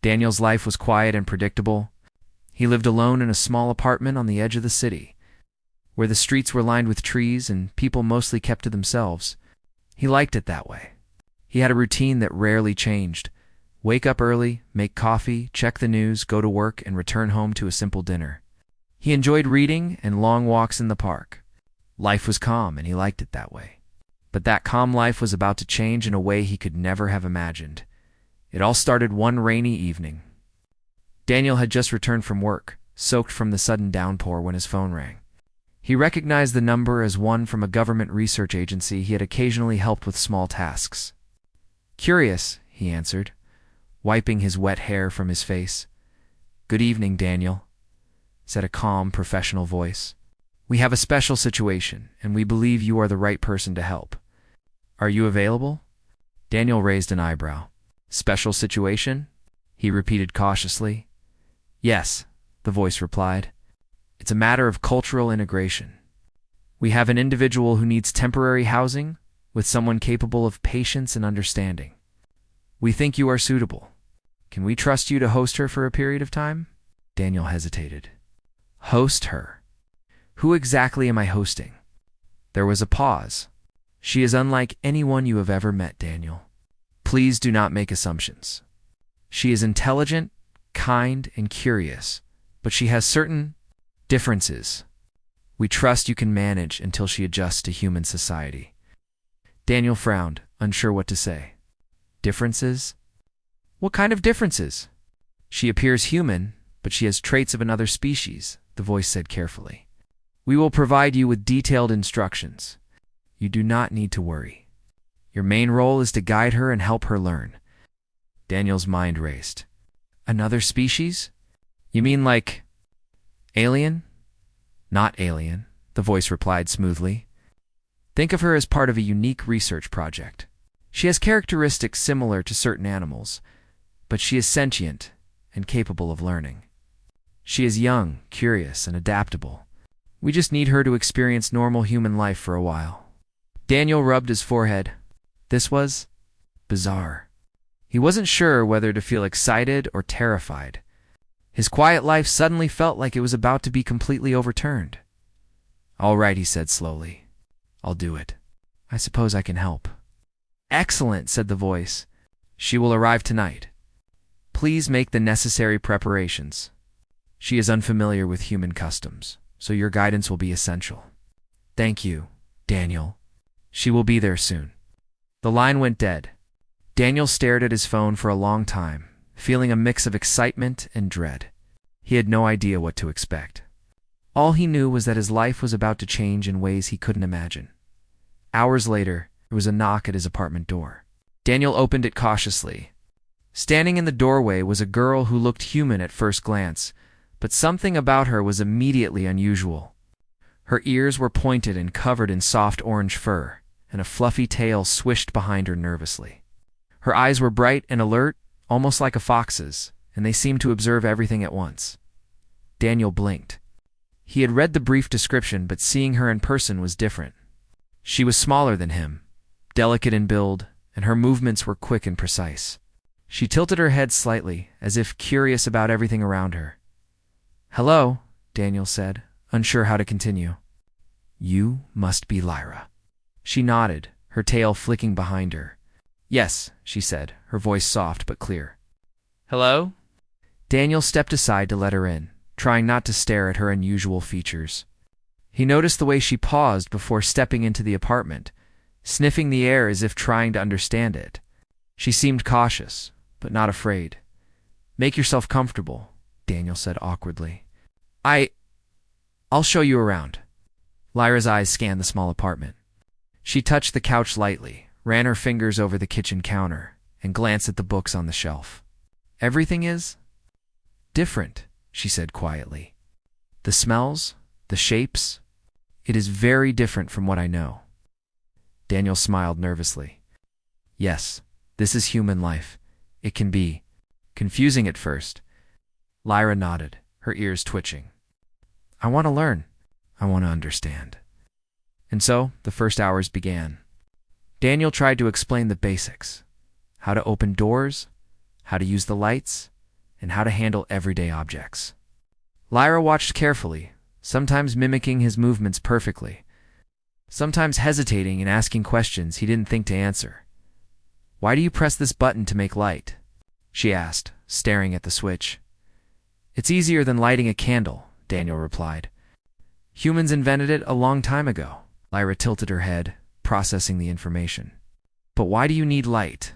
Daniel's life was quiet and predictable. He lived alone in a small apartment on the edge of the city, where the streets were lined with trees and people mostly kept to themselves. He liked it that way. He had a routine that rarely changed. Wake up early, make coffee, check the news, go to work, and return home to a simple dinner. He enjoyed reading and long walks in the park. Life was calm, and he liked it that way. But that calm life was about to change in a way he could never have imagined. It all started one rainy evening. Daniel had just returned from work, soaked from the sudden downpour, when his phone rang. He recognized the number as one from a government research agency he had occasionally helped with small tasks. "Curious," he answered, wiping his wet hair from his face. "Good evening, Daniel," said a calm, professional voice. "We have a special situation, and we believe you are the right person to help. Are you available?" Daniel raised an eyebrow. "Special situation?" he repeated cautiously. "Yes," the voice replied. "It's a matter of cultural integration. We have an individual who needs temporary housing with someone capable of patience and understanding. We think you are suitable. Can we trust you to host her for a period of time?" Daniel hesitated. "Host her? Who exactly am I hosting?" There was a pause. "She is unlike anyone you have ever met, Daniel. Please do not make assumptions. She is intelligent, kind, and curious, but she has certain differences. We trust you can manage until she adjusts to human society." Daniel frowned, unsure what to say. "Differences? What kind of differences?" "She appears human, but she has traits of another species," the voice said carefully. "We will provide you with detailed instructions. You do not need to worry. Your main role is to guide her and help her learn." Daniel's mind raced. "Another species? You mean like alien?" "Not alien," the voice replied smoothly. "Think of her as part of a unique research project. She has characteristics similar to certain animals, but she is sentient and capable of learning. She is young, curious, and adaptable. We just need her to experience normal human life for a while." Daniel rubbed his forehead. This was bizarre. He wasn't sure whether to feel excited or terrified. His quiet life suddenly felt like it was about to be completely overturned. "All right," he said slowly. "I'll do it. I suppose I can help." "Excellent," said the voice. "She will arrive tonight. Please make the necessary preparations. She is unfamiliar with human customs, so your guidance will be essential." "Thank you, Daniel. She will be there soon." The line went dead. Daniel stared at his phone for a long time, feeling a mix of excitement and dread. He had no idea what to expect. All he knew was that his life was about to change in ways he couldn't imagine. Hours later, there was a knock at his apartment door. Daniel opened it cautiously. Standing in the doorway was a girl who looked human at first glance, but something about her was immediately unusual. Her ears were pointed and covered in soft orange fur, and a fluffy tail swished behind her nervously. Her eyes were bright and alert, almost like a fox's, and they seemed to observe everything at once. Daniel blinked. He had read the brief description, but seeing her in person was different. She was smaller than him, delicate in build, and her movements were quick and precise. She tilted her head slightly, as if curious about everything around her. "Hello," Daniel said, unsure how to continue. "You must be Lyra." She nodded, her tail flicking behind her. "Yes," she said, her voice soft but clear. "Hello?" Daniel stepped aside to let her in, trying not to stare at her unusual features. He noticed the way she paused before stepping into the apartment, sniffing the air as if trying to understand it. She seemed cautious, but not afraid. "Make yourself comfortable," Daniel said awkwardly. I'll show you around." Lyra's eyes scanned the small apartment. She touched the couch lightly, ran her fingers over the kitchen counter, and glanced at the books on the shelf. "Everything is different," she said quietly. "The smells, the shapes, it is very different from what I know." Daniel smiled nervously. "Yes, this is human life. It can be confusing at first." Lyra nodded, her ears twitching. "I want to learn. I want to understand." And so the first hours began. Daniel tried to explain the basics: how to open doors, how to use the lights, and how to handle everyday objects. Lyra watched carefully, sometimes mimicking his movements perfectly, sometimes hesitating and asking questions he didn't think to answer. "Why do you press this button to make light?" she asked, staring at the switch. "It's easier than lighting a candle," Daniel replied. "Humans invented it a long time ago." Lyra tilted her head, processing the information. "But why do you need light?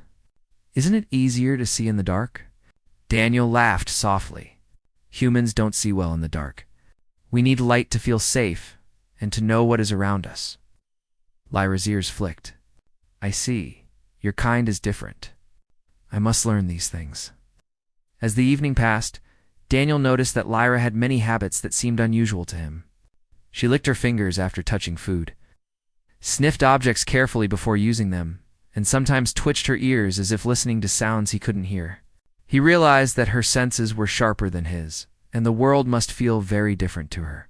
Isn't it easier to see in the dark?" Daniel laughed softly. "Humans don't see well in the dark. We need light to feel safe and to know what is around us." Lyra's ears flicked. "I see. Your kind is different. I must learn these things." As the evening passed, Daniel noticed that Lyra had many habits that seemed unusual to him. She licked her fingers after touching food, sniffed objects carefully before using them, and sometimes twitched her ears as if listening to sounds he couldn't hear. He realized that her senses were sharper than his, and the world must feel very different to her.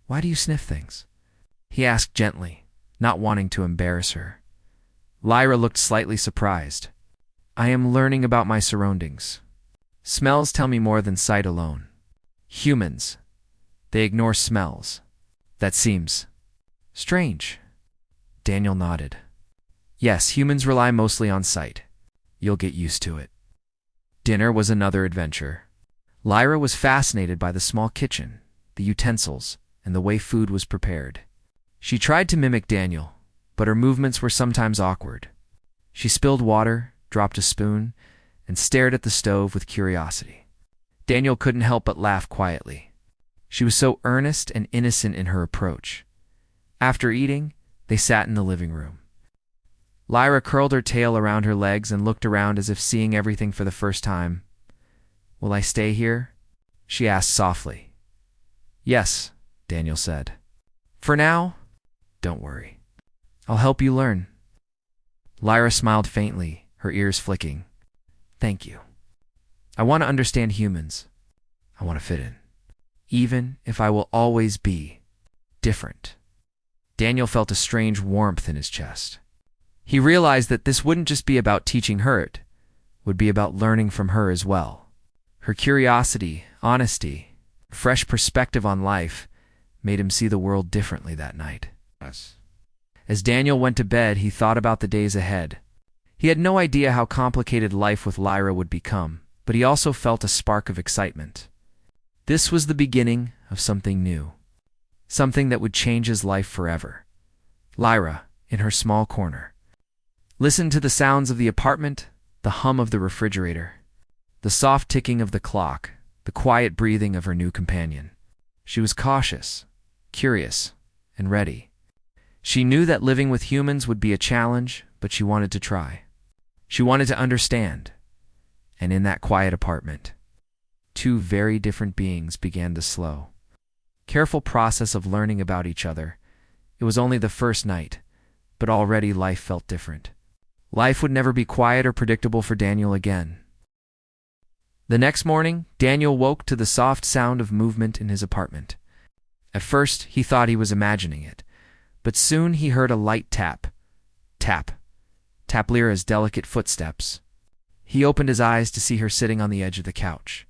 "Why do you sniff things?" he asked gently, not wanting to embarrass her. Lyra looked slightly surprised. "I am learning about my surroundings. Smells tell me more than sight alone. Humans, they ignore smells. That seems strange." Daniel nodded. "Yes, humans rely mostly on sight. You'll get used to it." Dinner was another adventure. Lyra was fascinated by the small kitchen, the utensils, and the way food was prepared. She tried to mimic Daniel, but her movements were sometimes awkward. She spilled water, dropped a spoon, and stared at the stove with curiosity. Daniel couldn't help but laugh quietly. She was so earnest and innocent in her approach. After eating, they sat in the living room. Lyra curled her tail around her legs and looked around as if seeing everything for the first time. "Will I stay here?" she asked softly. "Yes," Daniel said. "For now, don't worry. I'll help you learn." Lyra smiled faintly, her ears flicking. "Thank you. I want to understand humans. I want to fit in, even if I will always be different." Daniel felt a strange warmth in his chest. He realized that this wouldn't just be about teaching her, it would be about learning from her as well. Her curiosity, honesty, fresh perspective on life made him see the world differently that night. As Daniel went to bed, he thought about the days ahead. He had no idea how complicated life with Lyra would become, but he also felt a spark of excitement. This was the beginning of something new, something that would change his life forever. Lyra, in her small corner, listened to the sounds of the apartment, the hum of the refrigerator, the soft ticking of the clock, the quiet breathing of her new companion. She was cautious, curious, and ready. She knew that living with humans would be a challenge, but she wanted to try. She wanted to understand. And in that quiet apartment, two very different beings began the slow, careful process of learning about each other. It was only the first night, but already life felt different. Life would never be quiet or predictable for Daniel again. The next morning, Daniel woke to the soft sound of movement in his apartment. At first, he thought he was imagining it, but soon he heard a light tap. Tap. Tap Lyra's delicate footsteps. He opened his eyes to see her sitting on the edge of the couch,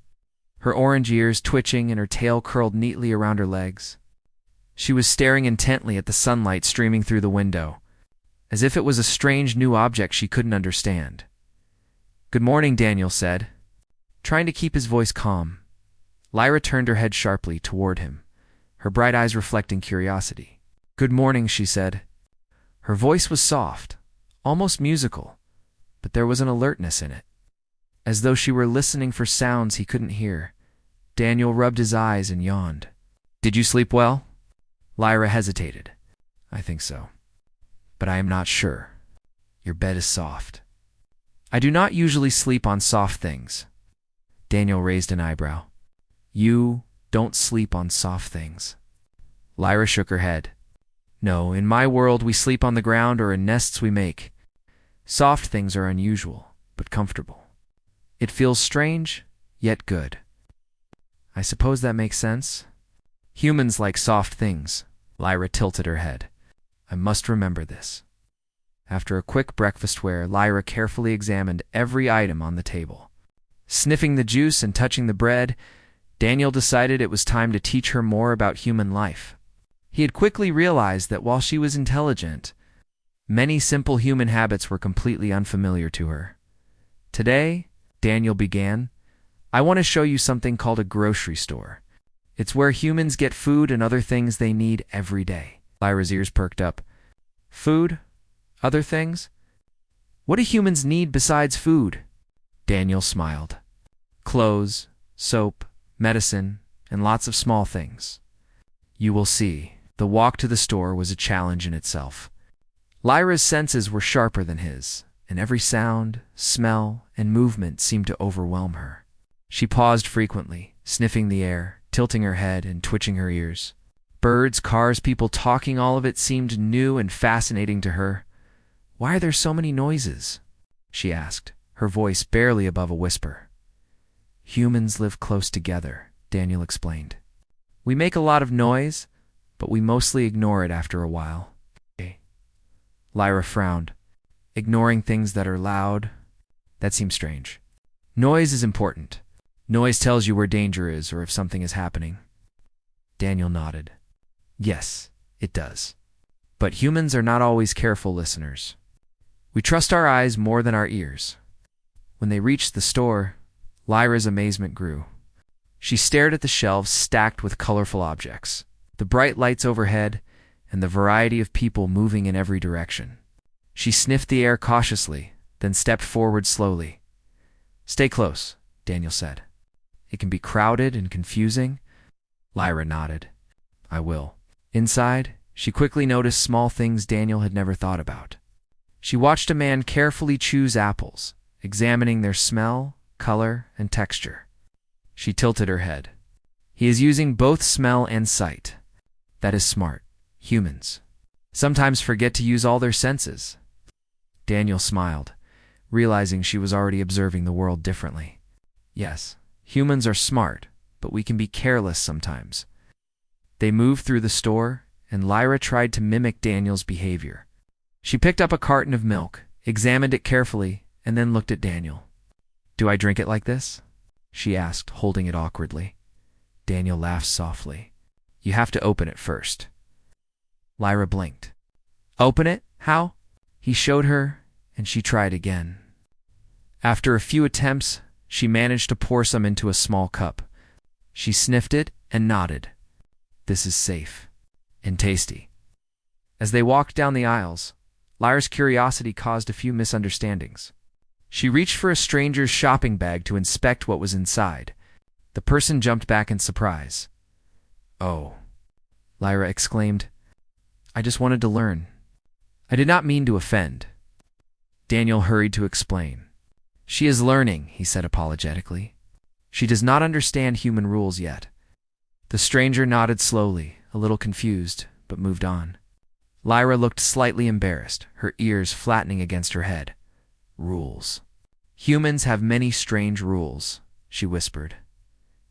her orange ears twitching and her tail curled neatly around her legs. She was staring intently at the sunlight streaming through the window, as if it was a strange new object she couldn't understand. "Good morning," Daniel said, trying to keep his voice calm. Lyra turned her head sharply toward him, her bright eyes reflecting curiosity. "Good morning," she said. Her voice was soft, almost musical, but there was an alertness in it, as though she were listening for sounds he couldn't hear. Daniel rubbed his eyes and yawned. "Did you sleep well?" Lyra hesitated. "I think so, but I am not sure. Your bed is soft." "I do not usually sleep on soft things." Daniel raised an eyebrow. "You don't sleep on soft things." Lyra shook her head. "No, in my world we sleep on the ground or in nests we make. Soft things are unusual, but comfortable. It feels strange, yet good." "I suppose that makes sense. Humans like soft things." Lyra tilted her head. "I must remember this." After a quick breakfast where Lyra carefully examined every item on the table, Sniffing the juice and touching the bread, Daniel decided it was time to teach her more about human life. He had quickly realized that while she was intelligent, many simple human habits were completely unfamiliar to her. Today, Daniel began, I want to show you something called a grocery store. It's where humans get food and other things they need every day. Lyra's ears perked up. Food? Other things? What do humans need besides food? Daniel smiled. Clothes, soap, medicine, and lots of small things. You will see. The walk to the store was a challenge in itself. Lyra's senses were sharper than his, and every sound, smell, and movement seemed to overwhelm her. She paused frequently, sniffing the air, tilting her head and twitching her ears. Birds, cars, people talking, all of it seemed new and fascinating to her. Why are there so many noises? She asked, her voice barely above a whisper. Humans live close together, Daniel explained. We make a lot of noise, but we mostly ignore it after a while. Lyra frowned. Ignoring things that are loud? That seems strange. Noise is important. Noise tells you where danger is or if something is happening. Daniel nodded. Yes, it does. But humans are not always careful listeners. We trust our eyes more than our ears. When they reached the store, Lyra's amazement grew. She stared at the shelves stacked with colorful objects, the bright lights overhead, and the variety of people moving in every direction. She sniffed the air cautiously, then stepped forward slowly. Stay close, Daniel said. It can be crowded and confusing. Lyra nodded. I will. Inside, she quickly noticed small things Daniel had never thought about. She watched a man carefully choose apples, examining their smell, color, and texture. She tilted her head. He is using both smell and sight. That is smart. Humans sometimes forget to use all their senses. Daniel smiled, realizing she was already observing the world differently. Yes, humans are smart, but we can be careless sometimes. They moved through the store, and Lyra tried to mimic Daniel's behavior. She picked up a carton of milk, examined it carefully, and then looked at Daniel. Do I drink it like this? She asked, holding it awkwardly. Daniel laughed softly. You have to open it first. Lyra blinked. Open it? How? He showed her, and she tried again. After a few attempts, she managed to pour some into a small cup. She sniffed it and nodded. This is safe and tasty. As they walked down the aisles, Lyra's curiosity caused a few misunderstandings. She reached for a stranger's shopping bag to inspect what was inside. The person jumped back in surprise. Oh, Lyra exclaimed. I just wanted to learn. I did not mean to offend. Daniel hurried to explain. She is learning, he said apologetically. She does not understand human rules yet. The stranger nodded slowly, a little confused, but moved on. Lyra looked slightly embarrassed, her ears flattening against her head. Rules. Humans have many strange rules, she whispered.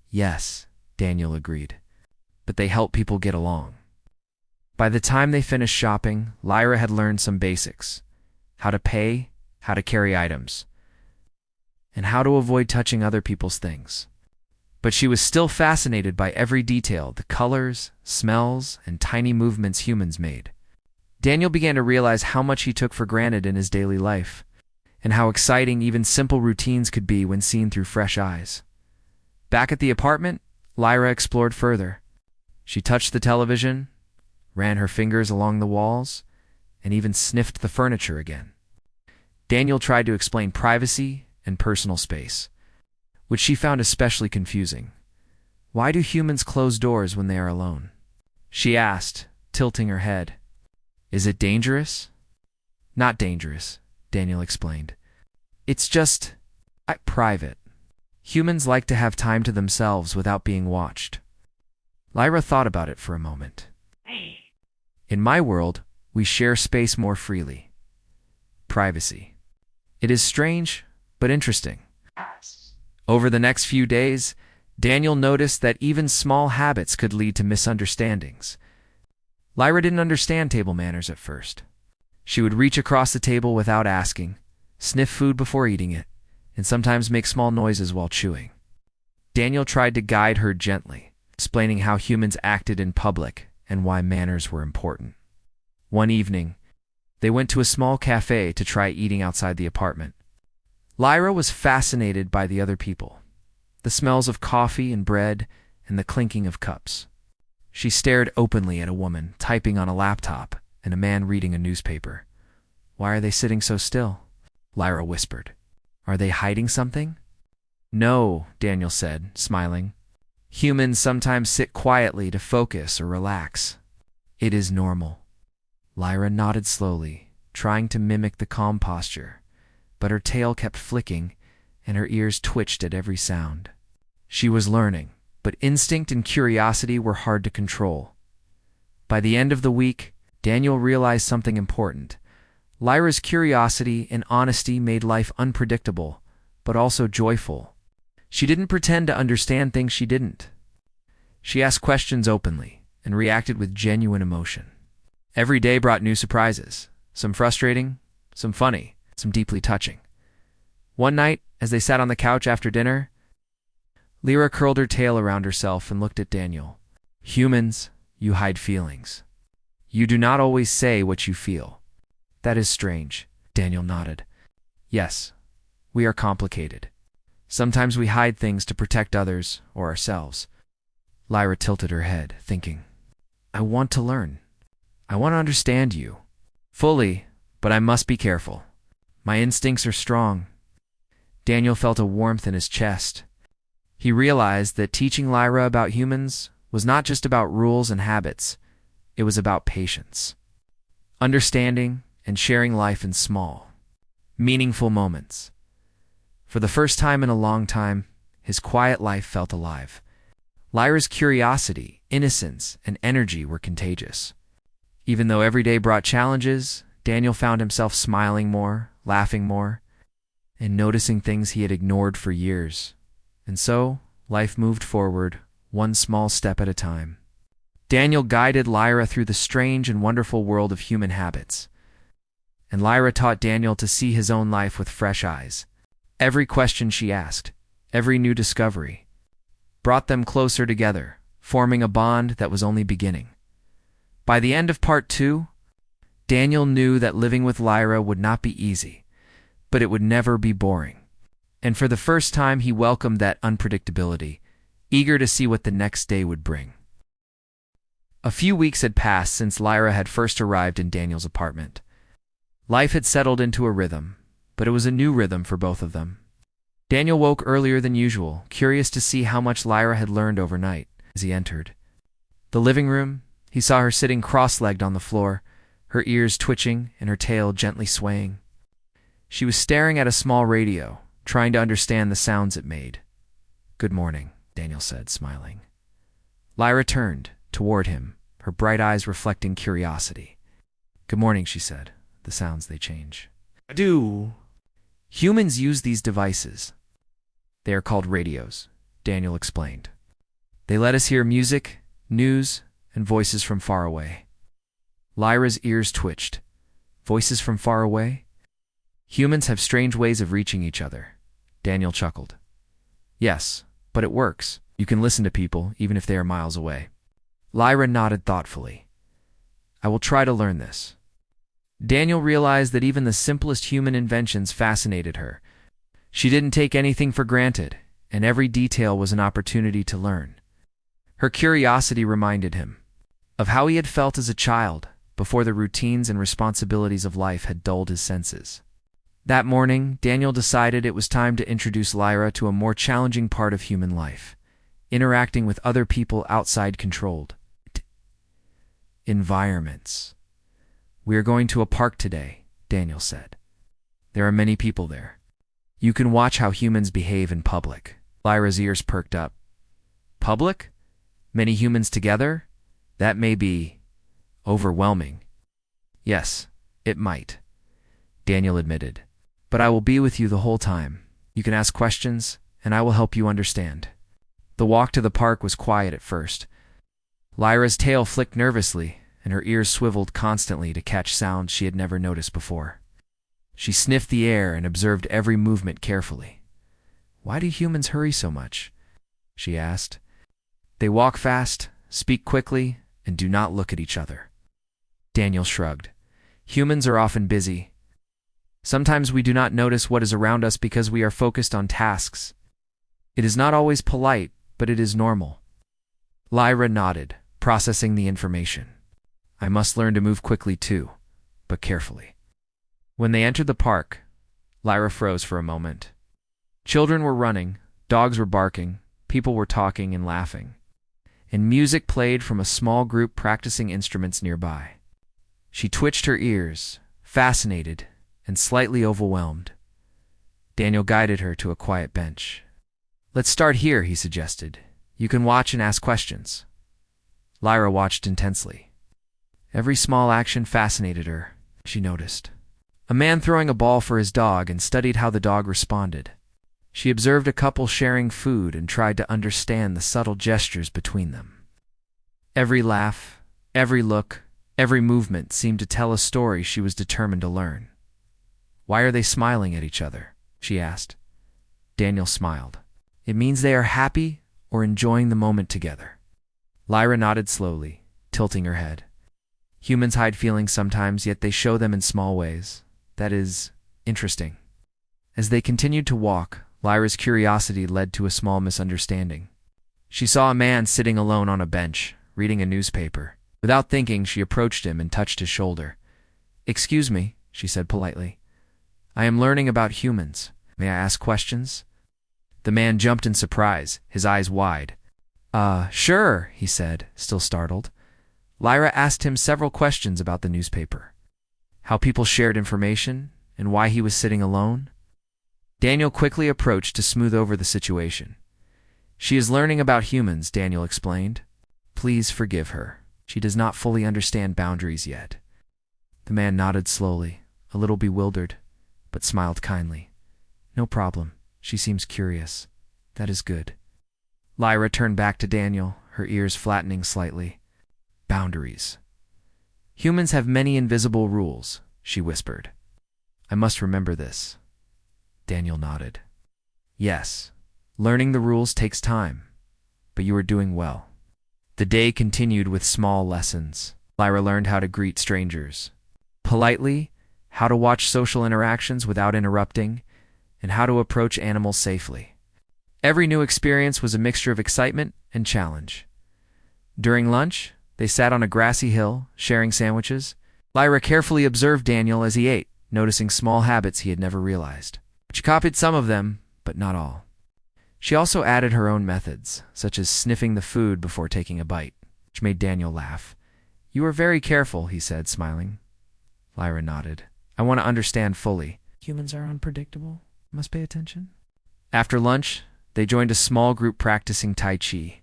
Yes, Daniel agreed, but they help people get along. By the time they finished shopping, Lyra had learned some basics. How to pay, how to carry items, and how to avoid touching other people's things. But she was still fascinated by every detail, the colors, smells, and tiny movements humans made. Daniel began to realize how much he took for granted in his daily life, and how exciting even simple routines could be when seen through fresh eyes. Back at the apartment, Lyra explored further. She touched the television, ran her fingers along the walls, and even sniffed the furniture again. Daniel tried to explain privacy and personal space, which she found especially confusing. Why do humans close doors when they are alone? She asked, tilting her head. Is it dangerous? Not dangerous, Daniel explained. It's just private. Humans like to have time to themselves without being watched. Lyra thought about it for a moment. In my world, we share space more freely. Privacy. It is strange, but interesting. Over the next few days, Daniel noticed that even small habits could lead to misunderstandings. Lyra didn't understand table manners at first. She would reach across the table without asking, sniff food before eating it, and sometimes make small noises while chewing. Daniel tried to guide her gently, explaining how humans acted in public and why manners were important. One evening, they went to a small cafe to try eating outside the apartment. Lyra was fascinated by the other people, the smells of coffee and bread and the clinking of cups. She stared openly at a woman typing on a laptop and a man reading a newspaper. "Why are they sitting so still?" Lyra whispered. "Are they hiding something?" "No," Daniel said, smiling. "Humans sometimes sit quietly to focus or relax. It is normal." Lyra nodded slowly, trying to mimic the calm posture, but her tail kept flicking and her ears twitched at every sound. She was learning, but instinct and curiosity were hard to control. By the end of the week, Daniel realized something important. Lyra's curiosity and honesty made life unpredictable, but also joyful. She didn't pretend to understand things she didn't. She asked questions openly and reacted with genuine emotion. Every day brought new surprises, some frustrating, some funny, some deeply touching. One night, as they sat on the couch after dinner, Lyra curled her tail around herself and looked at Daniel. "Humans, you hide feelings. You do not always say what you feel." "That is strange," Daniel nodded. "Yes, we are complicated. Sometimes we hide things to protect others or ourselves." Lyra tilted her head, thinking, "I want to learn. I want to understand you fully, but I must be careful. My instincts are strong." Daniel felt a warmth in his chest. He realized that teaching Lyra about humans was not just about rules and habits. It was about patience, understanding, and sharing life in small, meaningful moments. For the first time in a long time, his quiet life felt alive. Lyra's curiosity, innocence, and energy were contagious. Even though every day brought challenges, Daniel found himself smiling more, laughing more, and noticing things he had ignored for years. And so, life moved forward, one small step at a time. Daniel guided Lyra through the strange and wonderful world of human habits. And Lyra taught Daniel to see his own life with fresh eyes. Every question she asked, every new discovery, brought them closer together, forming a bond that was only beginning. By the end of part 2, Daniel knew that living with Lyra would not be easy, but it would never be boring. And for the first time, he welcomed that unpredictability, eager to see what the next day would bring. A few weeks had passed since Lyra had first arrived in Daniel's apartment. Life had settled into a rhythm, but it was a new rhythm for both of them. Daniel woke earlier than usual, curious to see how much Lyra had learned overnight. As he entered the living room, he saw her sitting cross-legged on the floor, her ears twitching and her tail gently swaying. She was staring at a small radio, trying to understand the sounds it made. "Good morning," Daniel said, smiling. Lyra turned toward him, her bright eyes reflecting curiosity. "Good morning," she said. "The sounds, they change." "I do." "Humans use these devices. They are called radios," Daniel explained. "They let us hear music, news, and voices from far away." Lyra's ears twitched. "Voices from far away?" "Humans have strange ways of reaching each other," Daniel chuckled. "Yes, but it works. You can listen to people even if they are miles away." Lyra nodded thoughtfully. "I will try to learn this." Daniel realized that even the simplest human inventions fascinated her. She didn't take anything for granted, and every detail was an opportunity to learn. Her curiosity reminded him of how he had felt as a child before the routines and responsibilities of life had dulled his senses. That morning, Daniel decided it was time to introduce Lyra to a more challenging part of human life, interacting with other people outside controlled environments. "We are going to a park today," Daniel said. "There are many people there. You can watch how humans behave in public." Lyra's ears perked up. "Public? Many humans together? That may be overwhelming." "Yes, it might," Daniel admitted. "But I will be with you the whole time. You can ask questions, and I will help you understand." The walk to the park was quiet at first. Lyra's tail flicked nervously, and her ears swiveled constantly to catch sounds she had never noticed before. She sniffed the air and observed every movement carefully. Why do humans hurry so much? She asked. They walk fast, speak quickly, and do not look at each other. Daniel shrugged. Humans are often busy. Sometimes we do not notice what is around us because we are focused on tasks. It is not always polite, but it is normal. Lyra nodded, processing the information. I must learn to move quickly too, but carefully. When they entered the park, Lyra froze for a moment. Children were running, dogs were barking, people were talking and laughing, and music played from a small group practicing instruments nearby. She twitched her ears, fascinated and slightly overwhelmed. Daniel guided her to a quiet bench. Let's start here, he suggested. You can watch and ask questions. Lyra watched intensely. Every small action fascinated her, she noticed. A man throwing a ball for his dog and studied how the dog responded. She observed a couple sharing food and tried to understand the subtle gestures between them. Every laugh, every look, every movement seemed to tell a story she was determined to learn. Why are they smiling at each other? She asked. Daniel smiled. It means they are happy or enjoying the moment together. Lyra nodded slowly, tilting her head. Humans hide feelings sometimes, yet they show them in small ways. That is interesting. As they continued to walk, Lyra's curiosity led to a small misunderstanding. She saw a man sitting alone on a bench, reading a newspaper. Without thinking, she approached him and touched his shoulder. Excuse me, she said politely. I am learning about humans. May I ask questions? The man jumped in surprise, his eyes wide. Sure, he said, still startled. Lyra asked him several questions about the newspaper. How people shared information, and why he was sitting alone. Daniel quickly approached to smooth over the situation. She is learning about humans, Daniel explained. Please forgive her. She does not fully understand boundaries yet. The man nodded slowly, a little bewildered, but smiled kindly. No problem. She seems curious. That is good. Lyra turned back to Daniel, her ears flattening slightly. Boundaries. Humans have many invisible rules, she whispered. I must remember this. Daniel nodded. Yes, learning the rules takes time, but you are doing well. The day continued with small lessons. Lyra learned how to greet strangers politely, how to watch social interactions without interrupting, and how to approach animals safely. Every new experience was a mixture of excitement and challenge. During lunch, they sat on a grassy hill, sharing sandwiches. Lyra carefully observed Daniel as he ate, noticing small habits he had never realized. She copied some of them, but not all. She also added her own methods, such as sniffing the food before taking a bite, which made Daniel laugh. You are very careful, he said, smiling. Lyra nodded. I want to understand fully. Humans are unpredictable. Must pay attention. After lunch, they joined a small group practicing Tai Chi.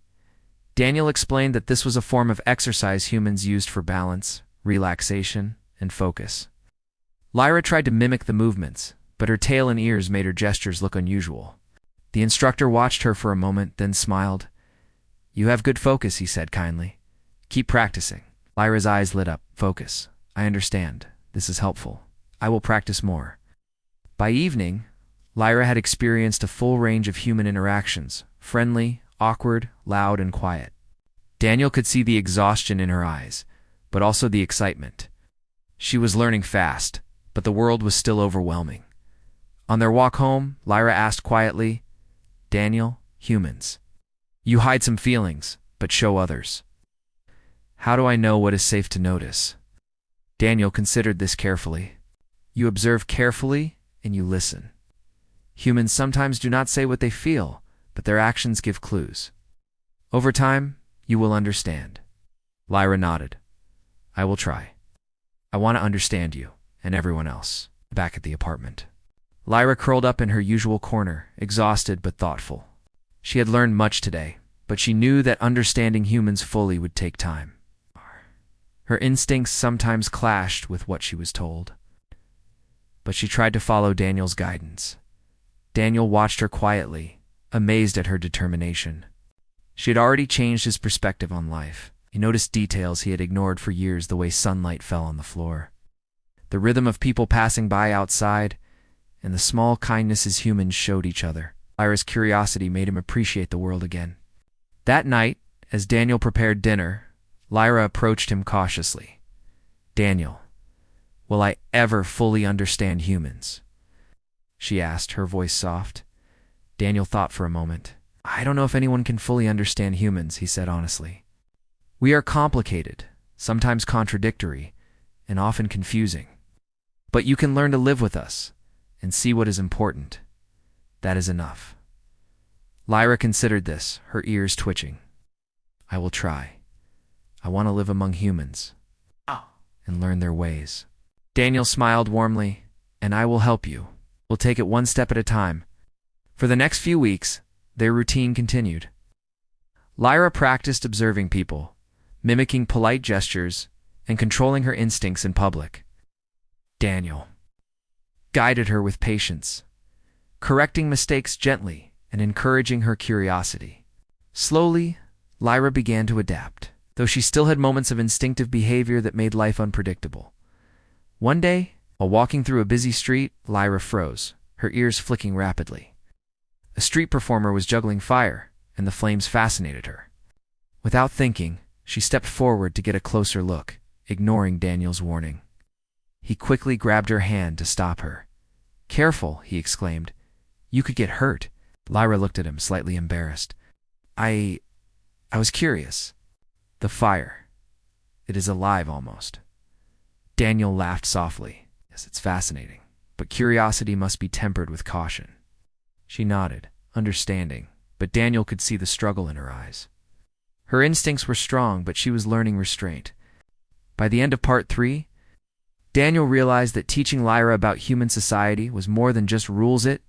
Daniel explained that this was a form of exercise humans used for balance, relaxation, and focus. Lyra tried to mimic the movements, but her tail and ears made her gestures look unusual. The instructor watched her for a moment, then smiled. You have good focus, he said kindly. Keep practicing. Lyra's eyes lit up. Focus. I understand. This is helpful. I will practice more. By evening, Lyra had experienced a full range of human interactions, friendly, awkward, loud, and quiet. Daniel could see the exhaustion in her eyes, but also the excitement. She was learning fast, but the world was still overwhelming. On their walk home, Lyra asked quietly, Daniel, humans. You hide some feelings, but show others. How do I know what is safe to notice? Daniel considered this carefully. You observe carefully, and you listen. Humans sometimes do not say what they feel, but their actions give clues. Over time, you will understand. Lyra nodded. I will try. I want to understand you, and everyone else. Back at the apartment. Lyra curled up in her usual corner, exhausted but thoughtful. She had learned much today, but she knew that understanding humans fully would take time. Her instincts sometimes clashed with what she was told. But she tried to follow Daniel's guidance. Daniel watched her quietly, amazed at her determination. She had already changed his perspective on life. He noticed details he had ignored for years, the way sunlight fell on the floor, the rhythm of people passing by outside, and the small kindnesses humans showed each other. Lyra's curiosity made him appreciate the world again. That night, as Daniel prepared dinner, Lyra approached him cautiously. "Daniel, will I ever fully understand humans?" she asked, her voice soft. Daniel thought for a moment. "I don't know if anyone can fully understand humans," he said honestly. "We are complicated, sometimes contradictory, and often confusing. But you can learn to live with us and see what is important. That is enough." Lyra considered this, her ears twitching. "I will try. I want to live among humans and learn their ways." Daniel smiled warmly. "And I will help you. We'll take it one step at a time." For the next few weeks, their routine continued. Lyra practiced observing people, mimicking polite gestures, and controlling her instincts in public. Daniel guided her with patience, correcting mistakes gently and encouraging her curiosity. Slowly, Lyra began to adapt, though she still had moments of instinctive behavior that made life unpredictable. One day, while walking through a busy street, Lyra froze, her ears flicking rapidly. A street performer was juggling fire, and the flames fascinated her. Without thinking, she stepped forward to get a closer look, ignoring Daniel's warning. He quickly grabbed her hand to stop her. "Careful," he exclaimed. "You could get hurt." Lyra looked at him, slightly embarrassed. I was curious." "The fire. It is alive almost." Daniel laughed softly. "Yes, it's fascinating, but curiosity must be tempered with caution." She nodded, understanding, but Daniel could see the struggle in her eyes. Her instincts were strong, but she was learning restraint. By the end of part 3, Daniel realized that teaching Lyra about human society was more than just rules. It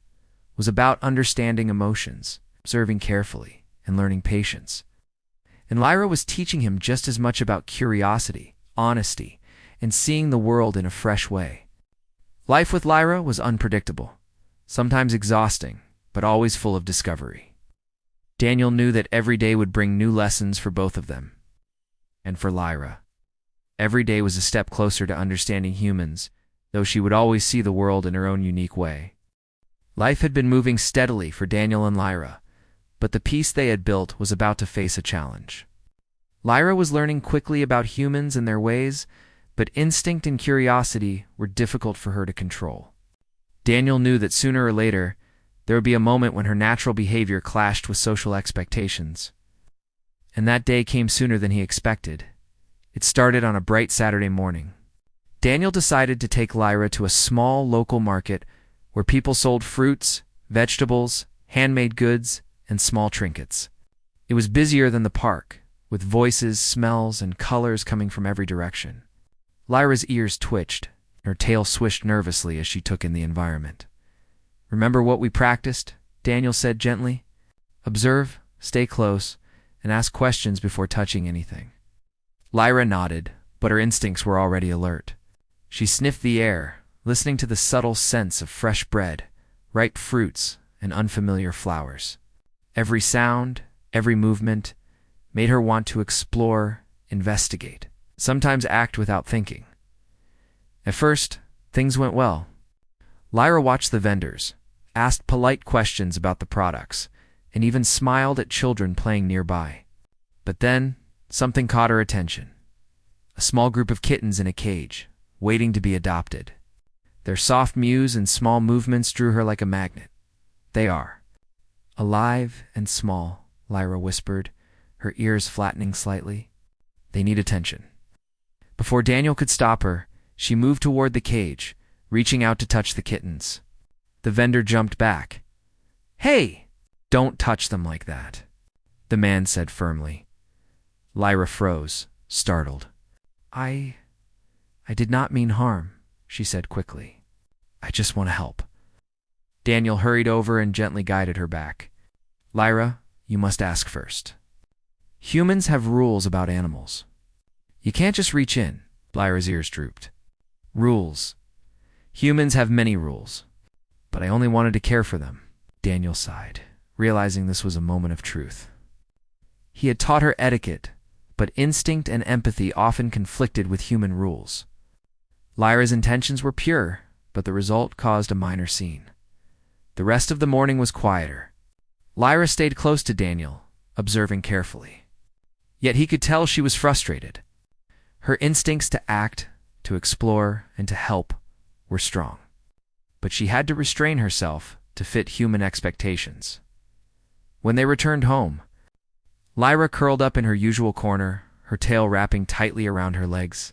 was about understanding emotions, observing carefully, and learning patience. And Lyra was teaching him just as much about curiosity, honesty, and seeing the world in a fresh way. Life with Lyra was unpredictable, sometimes exhausting, but always full of discovery. Daniel knew that every day would bring new lessons for both of them. And for Lyra, every day was a step closer to understanding humans, though she would always see the world in her own unique way. Life had been moving steadily for Daniel and Lyra, but the peace they had built was about to face a challenge. Lyra was learning quickly about humans and their ways, but instinct and curiosity were difficult for her to control. Daniel knew that sooner or later, there would be a moment when her natural behavior clashed with social expectations. And that day came sooner than he expected. It started on a bright Saturday morning. Daniel decided to take Lyra to a small local market where people sold fruits, vegetables, handmade goods, and small trinkets. It was busier than the park, with voices, smells, and colors coming from every direction. Lyra's ears twitched, and her tail swished nervously as she took in the environment. "Remember what we practiced?" Daniel said gently. "Observe, stay close, and ask questions before touching anything." Lyra nodded, but her instincts were already alert. She sniffed the air, listening to the subtle scents of fresh bread, ripe fruits, and unfamiliar flowers. Every sound, every movement, made her want to explore, investigate, sometimes act without thinking. At first, things went well. Lyra watched the vendors, asked polite questions about the products, and even smiled at children playing nearby. But then, something caught her attention. A small group of kittens in a cage, waiting to be adopted. Their soft mews and small movements drew her like a magnet. "They are alive and small," Lyra whispered, her ears flattening slightly. "They need attention." Before Daniel could stop her, she moved toward the cage, reaching out to touch the kittens. The vendor jumped back. "Hey! Don't touch them like that," the man said firmly. Lyra froze, startled. I did not mean harm," she said quickly. "I just want to help." Daniel hurried over and gently guided her back. "Lyra, you must ask first. Humans have rules about animals. You can't just reach in." Lyra's ears drooped. "Rules. Humans have many rules, but I only wanted to care for them." Daniel sighed, realizing this was a moment of truth. He had taught her etiquette, but instinct and empathy often conflicted with human rules. Lyra's intentions were pure, but the result caused a minor scene. The rest of the morning was quieter, Lyra stayed close to Daniel, observing carefully. Yet he could tell she was frustrated. Her instincts to act, to explore, and to help were strong. But she had to restrain herself to fit human expectations. When they returned home, Lyra curled up in her usual corner, her tail wrapping tightly around her legs.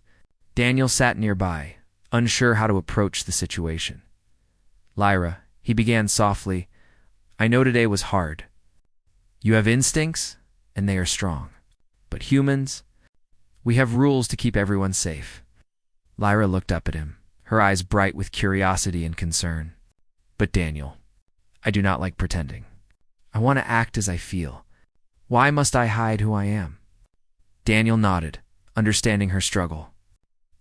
Daniel sat nearby, unsure how to approach the situation. "Lyra," he began softly, "I know today was hard. You have instincts, and they are strong. But humans, we have rules to keep everyone safe." Lyra looked up at him, her eyes bright with curiosity and concern. "But Daniel, I do not like pretending. I want to act as I feel. Why must I hide who I am?" Daniel nodded, understanding her struggle.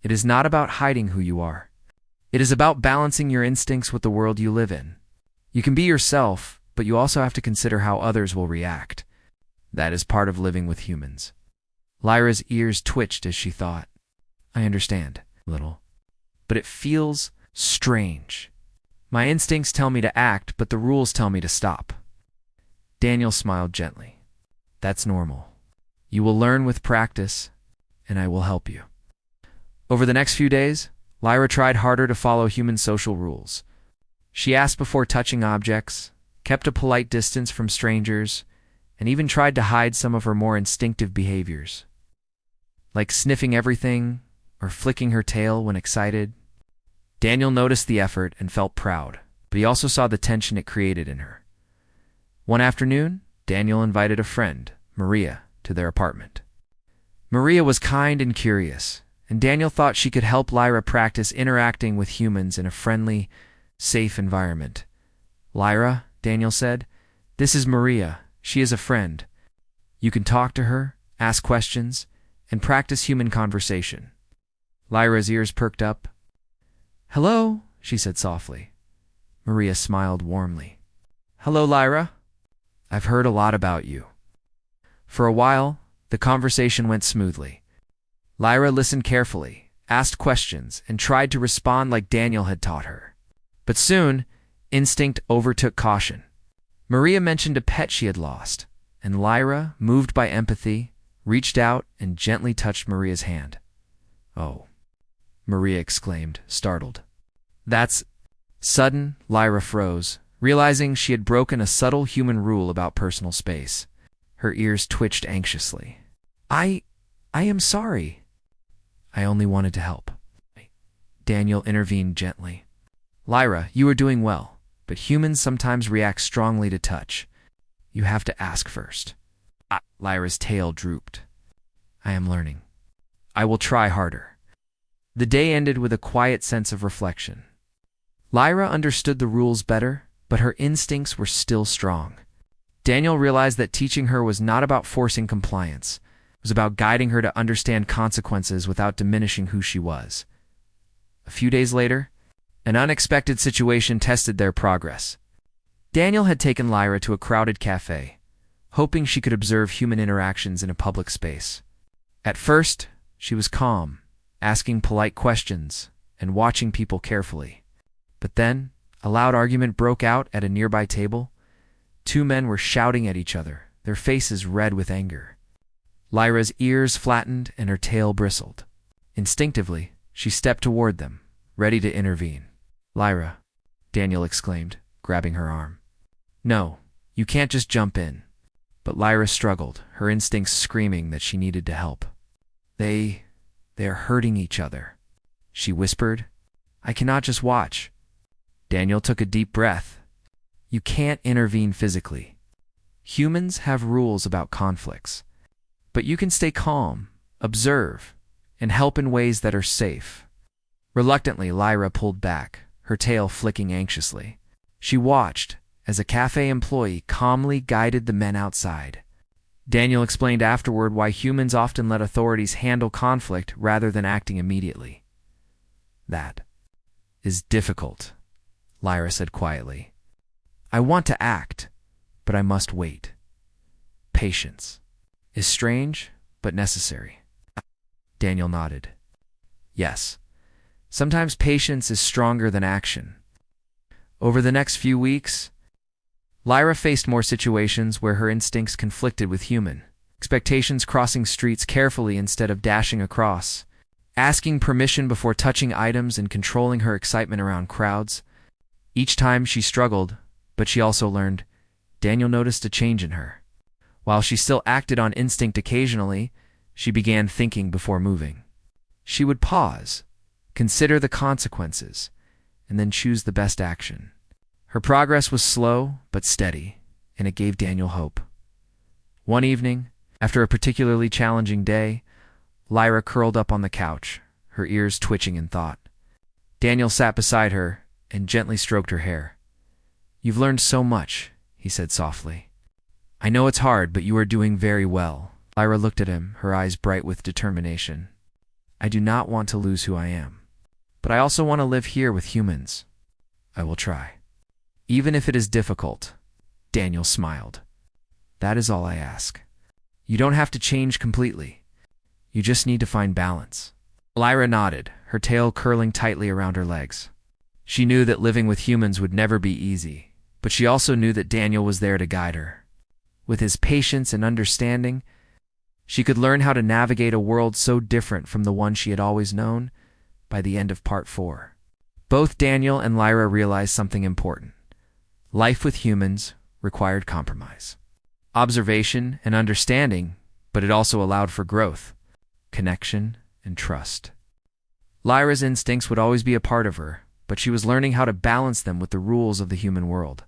"It is not about hiding who you are. It is about balancing your instincts with the world you live in. You can be yourself, but you also have to consider how others will react. That is part of living with humans." Lyra's ears twitched as she thought. "I understand, little. But it feels strange. My instincts tell me to act, but the rules tell me to stop." Daniel smiled gently. "That's normal. You will learn with practice, and I will help you." Over the next few days, Lyra tried harder to follow human social rules. She asked before touching objects, kept a polite distance from strangers, and even tried to hide some of her more instinctive behaviors, like sniffing everything or flicking her tail when excited. Daniel noticed the effort and felt proud, but he also saw the tension it created in her. One afternoon, Daniel invited a friend, Maria, to their apartment. Maria was kind and curious, and Daniel thought she could help Lyra practice interacting with humans in a friendly, safe environment. "Lyra," Daniel said, "this is Maria. She is a friend. You can talk to her, ask questions, and practice human conversation." Lyra's ears perked up. "Hello," she said softly. Maria smiled warmly. "Hello, Lyra. I've heard a lot about you." For a while, the conversation went smoothly. Lyra listened carefully, asked questions, and tried to respond like Daniel had taught her. But soon, instinct overtook caution. Maria mentioned a pet she had lost, and Lyra, moved by empathy, reached out and gently touched Maria's hand. "Oh," Maria exclaimed, startled. "That's..." Sudden, Lyra froze, realizing she had broken a subtle human rule about personal space. Her ears twitched anxiously. I am sorry. I only wanted to help." Daniel intervened gently. "Lyra, you are doing well, but humans sometimes react strongly to touch. You have to ask first." Lyra's tail drooped. "I am learning. I will try harder." The day ended with a quiet sense of reflection. Lyra understood the rules better, but her instincts were still strong. Daniel realized that teaching her was not about forcing compliance. It was about guiding her to understand consequences without diminishing who she was. A few days later, an unexpected situation tested their progress. Daniel had taken Lyra to a crowded cafe, hoping she could observe human interactions in a public space. At first, she was calm, asking polite questions and watching people carefully. But then, a loud argument broke out at a nearby table. Two men were shouting at each other, their faces red with anger. Lyra's ears flattened and her tail bristled. Instinctively, she stepped toward them, ready to intervene. "Lyra," Daniel exclaimed, grabbing her arm. "No, you can't just jump in." But Lyra struggled, her instincts screaming that she needed to help. They are hurting each other," she whispered. "I cannot just watch." Daniel took a deep breath. "You can't intervene physically. Humans have rules about conflicts. But you can stay calm, observe, and help in ways that are safe." Reluctantly, Lyra pulled back, her tail flicking anxiously. She watched as a cafe employee calmly guided the men outside. Daniel explained afterward why humans often let authorities handle conflict rather than acting immediately. "That is difficult," Lyra said quietly. "I want to act, but I must wait. Patience is strange, but necessary." Daniel nodded. "Yes, sometimes patience is stronger than action." Over the next few weeks, Lyra faced more situations where her instincts conflicted with human expectations, crossing streets carefully instead of dashing across, asking permission before touching items, and controlling her excitement around crowds. Each time she struggled, but she also learned. Daniel noticed a change in her. While she still acted on instinct occasionally, she began thinking before moving. She would pause, consider the consequences, and then choose the best action. Her progress was slow but steady, and it gave Daniel hope. One evening, after a particularly challenging day, Lyra curled up on the couch, her ears twitching in thought. Daniel sat beside her and gently stroked her hair. "You've learned so much," he said softly. "I know it's hard, but you are doing very well." Lyra looked at him, her eyes bright with determination. "I do not want to lose who I am, but I also want to live here with humans. I will try. Even if it is difficult." Daniel smiled. "That is all I ask. You don't have to change completely. You just need to find balance." Lyra nodded, her tail curling tightly around her legs. She knew that living with humans would never be easy, but she also knew that Daniel was there to guide her. With his patience and understanding, she could learn how to navigate a world so different from the one she had always known. By the end of Part 4, both Daniel and Lyra realized something important. Life with humans required compromise, observation, and understanding, but it also allowed for growth, connection, and trust. Lyra's instincts would always be a part of her, but she was learning how to balance them with the rules of the human world.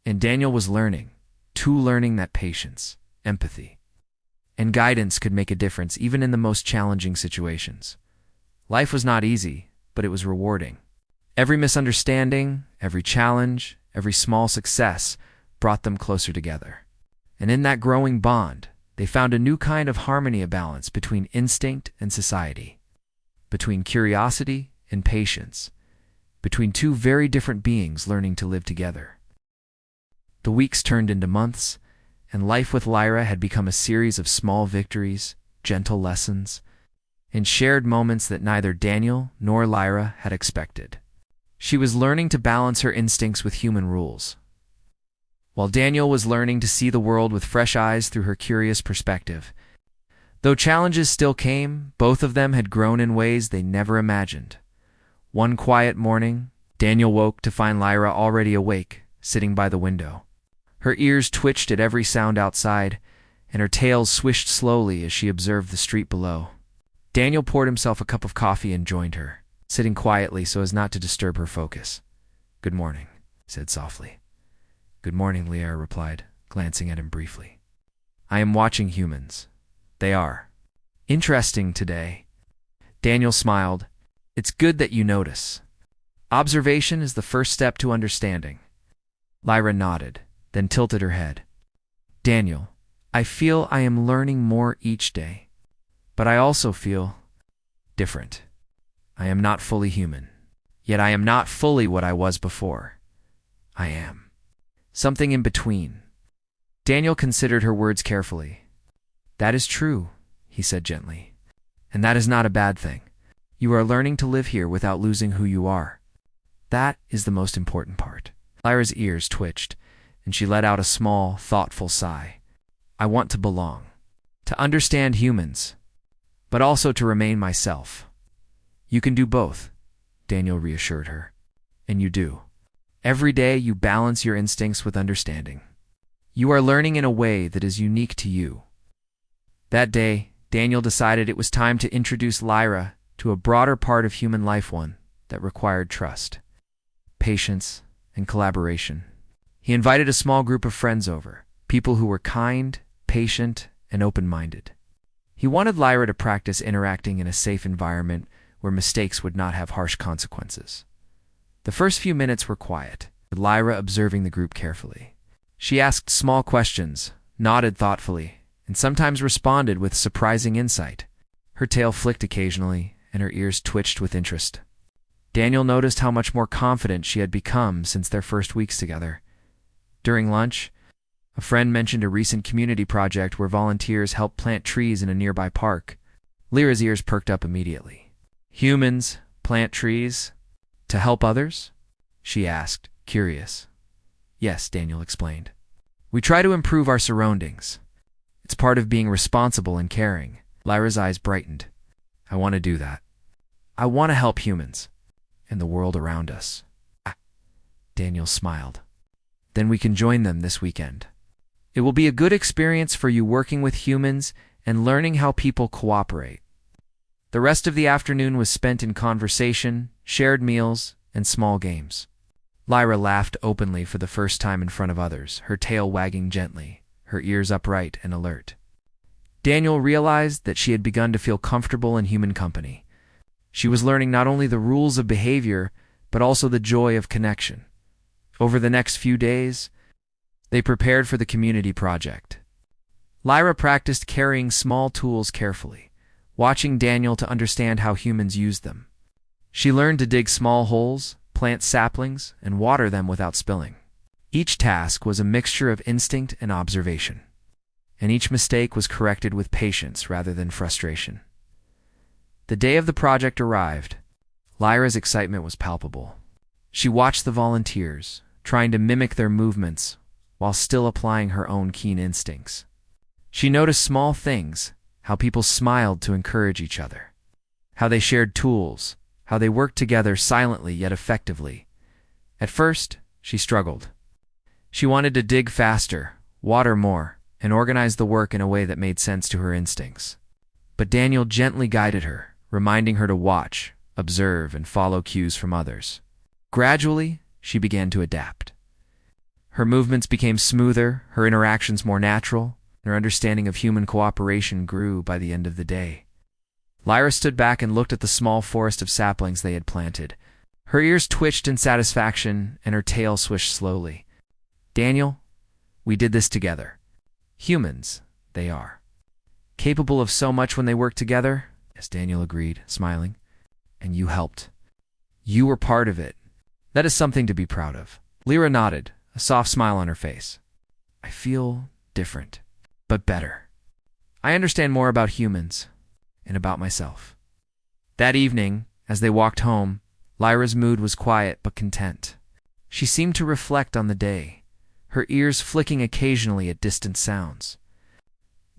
And Daniel was learning that patience, empathy, and guidance could make a difference even in the most challenging situations. Life was not easy, but it was rewarding. Every misunderstanding, every challenge, every small success brought them closer together. And in that growing bond, they found a new kind of harmony, a balance between instinct and society, between curiosity and patience, between two very different beings learning to live together. The weeks turned into months, and life with Lyra had become a series of small victories, gentle lessons, and shared moments that neither Daniel nor Lyra had expected. She was learning to balance her instincts with human rules, while Daniel was learning to see the world with fresh eyes through her curious perspective. Though challenges still came, both of them had grown in ways they never imagined. One quiet morning, Daniel woke to find Lyra already awake, sitting by the window. Her ears twitched at every sound outside, and her tail swished slowly as she observed the street below. Daniel poured himself a cup of coffee and joined her, sitting quietly so as not to disturb her focus. "Good morning," he said softly. "Good morning," Lyra replied, glancing at him briefly. "I am watching humans. They are interesting today." Daniel smiled. "It's good that you notice. Observation is the first step to understanding." Lyra nodded, then tilted her head. "Daniel, I feel I am learning more each day, but I also feel different. I am not fully human, yet I am not fully what I was before. I am something in between." Daniel considered her words carefully. "That is true," he said gently, "and that is not a bad thing. You are learning to live here without losing who you are. That is the most important part." Lyra's ears twitched, and she let out a small, thoughtful sigh. "I want to belong, to understand humans, but also to remain myself." "You can do both," Daniel reassured her. "And you do. Every day you balance your instincts with understanding. You are learning in a way that is unique to you." That day, Daniel decided it was time to introduce Lyra to a broader part of human life, one that required trust, patience, and collaboration. He invited a small group of friends over, people who were kind, patient, and open-minded. He wanted Lyra to practice interacting in a safe environment where mistakes would not have harsh consequences. The first few minutes were quiet, with Lyra observing the group carefully. She asked small questions, nodded thoughtfully, and sometimes responded with surprising insight. Her tail flicked occasionally, and her ears twitched with interest. Daniel noticed how much more confident she had become since their first weeks together. During lunch, a friend mentioned a recent community project where volunteers helped plant trees in a nearby park. Lyra's ears perked up immediately. "Humans plant trees to help others?" she asked, curious. Yes, Daniel explained. We try to improve our surroundings. It's part of being responsible and caring. Lyra's eyes brightened. I want to do that. I want to help humans and the world around us. Daniel smiled. Then we can join them this weekend. It will be a good experience for you working with humans and learning how people cooperate. The rest of the afternoon was spent in conversation, shared meals, and small games. Lyra laughed openly for the first time in front of others, her tail wagging gently, her ears upright and alert. Daniel realized that she had begun to feel comfortable in human company. She was learning not only the rules of behavior, but also the joy of connection. Over the next few days, they prepared for the community project. Lyra practiced carrying small tools carefully, watching Daniel to understand how humans use them. She learned to dig small holes, plant saplings, and water them without spilling. Each task was a mixture of instinct and observation, and each mistake was corrected with patience rather than frustration. The day of the project arrived. Lyra's excitement was palpable. She watched the volunteers, trying to mimic their movements while still applying her own keen instincts. She noticed small things, how people smiled to encourage each other, how they shared tools, how they worked together silently yet effectively. At first, she struggled. She wanted to dig faster, water more, and organize the work in a way that made sense to her instincts. But Daniel gently guided her, reminding her to watch, observe, and follow cues from others. Gradually, she began to adapt. Her movements became smoother, her interactions more natural, and her understanding of human cooperation grew by the end of the day. Lyra stood back and looked at the small forest of saplings they had planted. Her ears twitched in satisfaction, and her tail swished slowly. Daniel, we did this together. Humans, they are. Capable of so much when they work together, as Daniel agreed, smiling. And you helped. You were part of it. That is something to be proud of. Lyra nodded, a soft smile on her face. I feel different, but better. I understand more about humans and about myself. That evening, as they walked home, Lyra's mood was quiet but content. She seemed to reflect on the day, her ears flicking occasionally at distant sounds.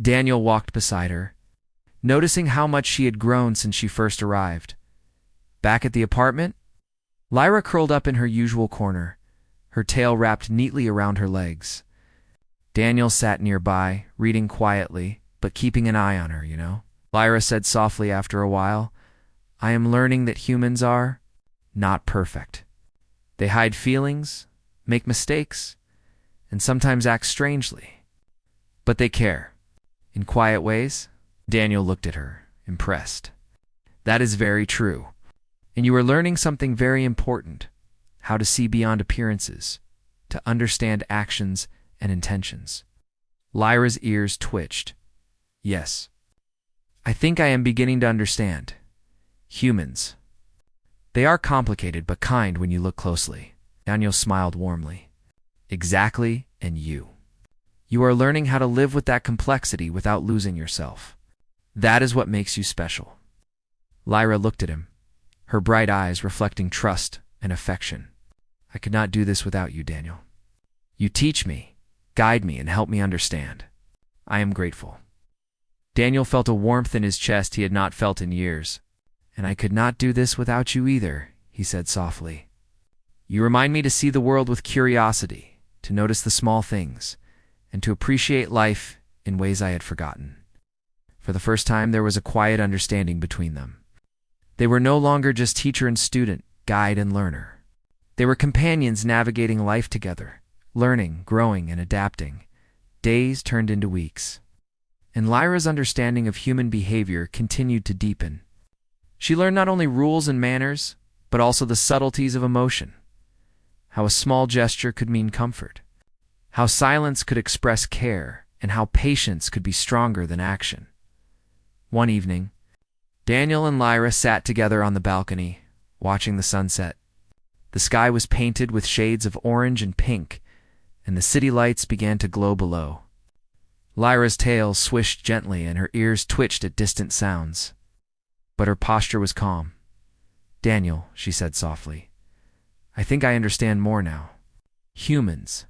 Daniel walked beside her, noticing how much she had grown since she first arrived. Back at the apartment, Lyra curled up in her usual corner, her tail wrapped neatly around her legs. Daniel sat nearby, reading quietly, but keeping an eye on her, Lyra said softly after a while, I am learning that humans are not perfect. They hide feelings, make mistakes, and sometimes act strangely. But they care. In quiet ways. Daniel looked at her, impressed. That is very true. And you are learning something very important, how to see beyond appearances, to understand actions and intentions. Lyra's ears twitched. Yes. I think I am beginning to understand. Humans. They are complicated but kind when you look closely. Daniel smiled warmly. Exactly, and you. You are learning how to live with that complexity without losing yourself. That is what makes you special. Lyra looked at him, her bright eyes reflecting trust and affection. I could not do this without you, Daniel. You teach me, guide me, and help me understand. I am grateful. Daniel felt a warmth in his chest he had not felt in years. And I could not do this without you either, he said softly. You remind me to see the world with curiosity, to notice the small things, and to appreciate life in ways I had forgotten. For the first time, there was a quiet understanding between them. They were no longer just teacher and student, guide and learner. They were companions navigating life together, learning, growing, and adapting. Days turned into weeks. And Lyra's understanding of human behavior continued to deepen. She learned not only rules and manners, but also the subtleties of emotion. How a small gesture could mean comfort. How silence could express care, and how patience could be stronger than action. One evening, Daniel and Lyra sat together on the balcony, watching the sunset. The sky was painted with shades of orange and pink, and the city lights began to glow below. Lyra's tail swished gently and her ears twitched at distant sounds. But her posture was calm. Daniel, she said softly, I think I understand more now. Humans,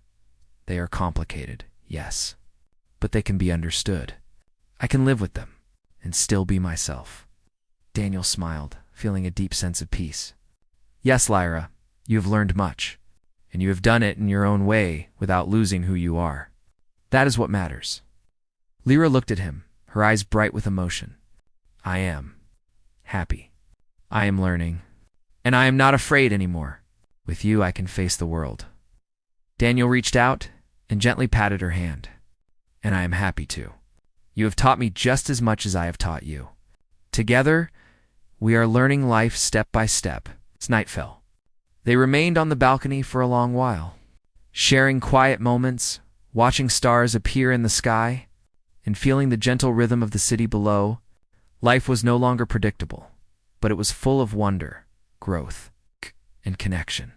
they are complicated, yes, but they can be understood. I can live with them and still be myself." Daniel smiled, feeling a deep sense of peace. "Yes, Lyra, you have learned much, and you have done it in your own way without losing who you are. That is what matters." Lyra looked at him, her eyes bright with emotion. "I am happy. I am learning, and I am not afraid anymore. With you, I can face the world." Daniel reached out and gently patted her hand. "And I am happy too. You have taught me just as much as I have taught you. Together, we are learning life step by step." As night fell, they remained on the balcony for a long while, sharing quiet moments, watching stars appear in the sky, and feeling the gentle rhythm of the city below. Life was no longer predictable, but it was full of wonder, growth, and connection.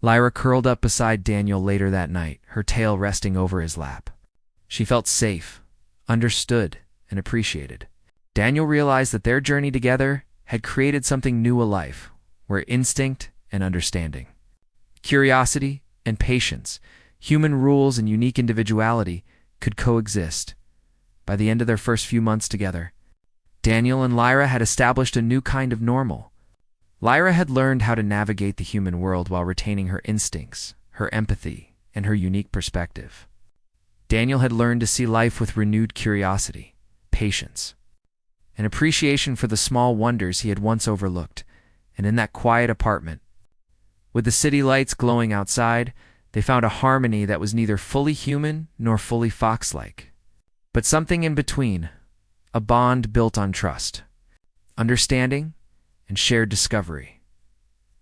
Lyra curled up beside Daniel later that night, her tail resting over his lap. She felt safe, understood, and appreciated. Daniel realized that their journey together had created something new, a life where instinct and understanding, curiosity and patience, human rules and unique individuality could coexist. By the end of their first few months together, Daniel and Lyra had established a new kind of normal. Lyra had learned how to navigate the human world while retaining her instincts, her empathy, and her unique perspective. Daniel had learned to see life with renewed curiosity, patience, and appreciation for the small wonders he had once overlooked. And in that quiet apartment, with the city lights glowing outside, they found a harmony that was neither fully human nor fully fox-like, but something in between, a bond built on trust, understanding, and shared discovery.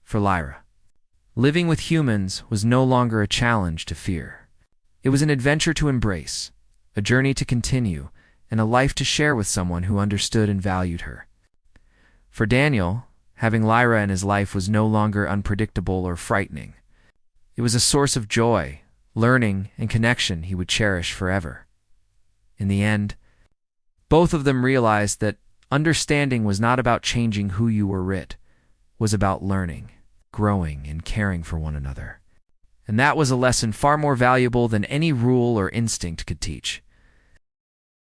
For Lyra, living with humans was no longer a challenge to fear. It was an adventure to embrace, a journey to continue, and a life to share with someone who understood and valued her. For Daniel, having Lyra in his life was no longer unpredictable or frightening. It was a source of joy, learning, and connection he would cherish forever. In the end, both of them realized that understanding was not about changing who you were. It was about learning, growing, and caring for one another. And that was a lesson far more valuable than any rule or instinct could teach.